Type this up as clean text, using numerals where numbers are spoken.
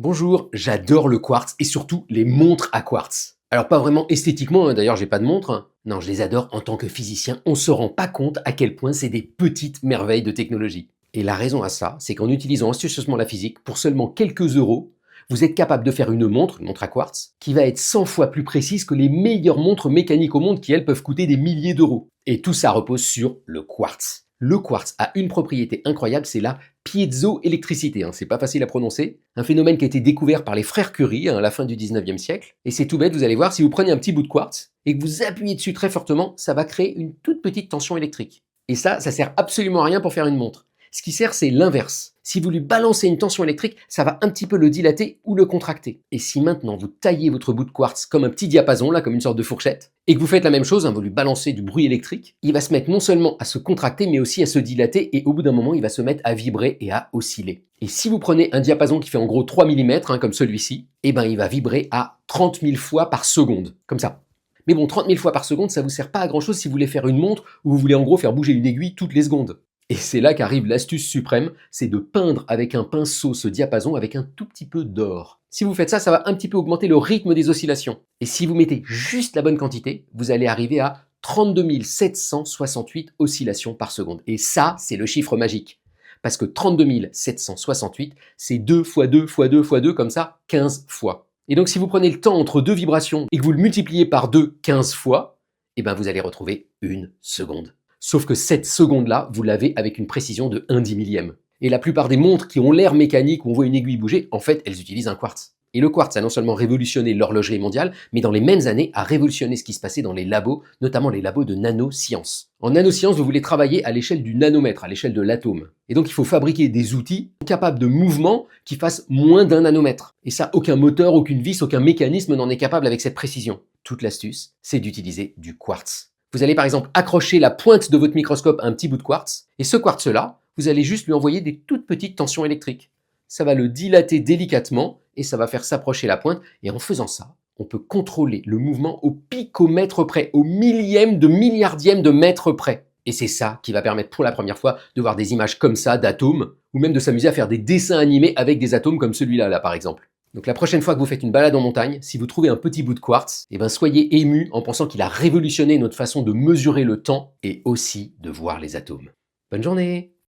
Bonjour, j'adore le quartz et surtout les montres à quartz. Alors pas vraiment esthétiquement, d'ailleurs j'ai pas de montre. Non, je les adore en tant que physicien, on se rend pas compte à quel point c'est des petites merveilles de technologie. Et la raison à ça, c'est qu'en utilisant astucieusement la physique, pour seulement quelques euros, vous êtes capable de faire une montre à quartz, qui va être 100 fois plus précise que les meilleures montres mécaniques au monde qui elles peuvent coûter des milliers d'euros. Et tout ça repose sur le quartz. Le quartz a une propriété incroyable, c'est la piézoélectricité. C'est pas facile à prononcer. Un phénomène qui a été découvert par les frères Curie à la fin du 19e siècle. Et c'est tout bête, vous allez voir, si vous prenez un petit bout de quartz et que vous appuyez dessus très fortement, ça va créer une toute petite tension électrique. Et ça sert absolument à rien pour faire une montre. Ce qui sert, c'est l'inverse. Si vous lui balancez une tension électrique, ça va un petit peu le dilater ou le contracter. Et si maintenant vous taillez votre bout de quartz comme un petit diapason, là, comme une sorte de fourchette, et que vous faites la même chose, vous lui balancez du bruit électrique, il va se mettre non seulement à se contracter, mais aussi à se dilater, et au bout d'un moment, il va se mettre à vibrer et à osciller. Et si vous prenez un diapason qui fait en gros 3 mm, comme celui-ci, il va vibrer à 30 000 fois par seconde, comme ça. Mais bon, 30 000 fois par seconde, ça vous sert pas à grand chose si vous voulez faire une montre où vous voulez en gros faire bouger une aiguille toutes les secondes. Et c'est là qu'arrive l'astuce suprême, c'est de peindre avec un pinceau ce diapason avec un tout petit peu d'or. Si vous faites ça, ça va un petit peu augmenter le rythme des oscillations. Et si vous mettez juste la bonne quantité, vous allez arriver à 32 768 oscillations par seconde. Et ça, c'est le chiffre magique. Parce que 32 768, c'est 2 fois 2 fois 2 fois 2, comme ça, 15 fois. Et donc si vous prenez le temps entre deux vibrations et que vous le multipliez par 2 15 fois, vous allez retrouver une seconde. Sauf que cette seconde-là, vous l'avez avec une précision de 1/10 millième. Et la plupart des montres qui ont l'air mécaniques où on voit une aiguille bouger, en fait, elles utilisent un quartz. Et le quartz a non seulement révolutionné l'horlogerie mondiale, mais dans les mêmes années a révolutionné ce qui se passait dans les labos, notamment les labos de nanosciences. En nanosciences, vous voulez travailler à l'échelle du nanomètre, à l'échelle de l'atome. Et donc il faut fabriquer des outils capables de mouvements qui fassent moins d'un nanomètre. Et ça, aucun moteur, aucune vis, aucun mécanisme n'en est capable avec cette précision. Toute l'astuce, c'est d'utiliser du quartz. Vous allez par exemple accrocher la pointe de votre microscope à un petit bout de quartz, et ce quartz-là, vous allez juste lui envoyer des toutes petites tensions électriques. Ça va le dilater délicatement, et ça va faire s'approcher la pointe, et en faisant ça, on peut contrôler le mouvement au picomètre près, au millième de milliardième de mètre près. Et c'est ça qui va permettre pour la première fois de voir des images comme ça d'atomes, ou même de s'amuser à faire des dessins animés avec des atomes comme celui-là, là par exemple. Donc la prochaine fois que vous faites une balade en montagne, si vous trouvez un petit bout de quartz, soyez ému en pensant qu'il a révolutionné notre façon de mesurer le temps et aussi de voir les atomes. Bonne journée!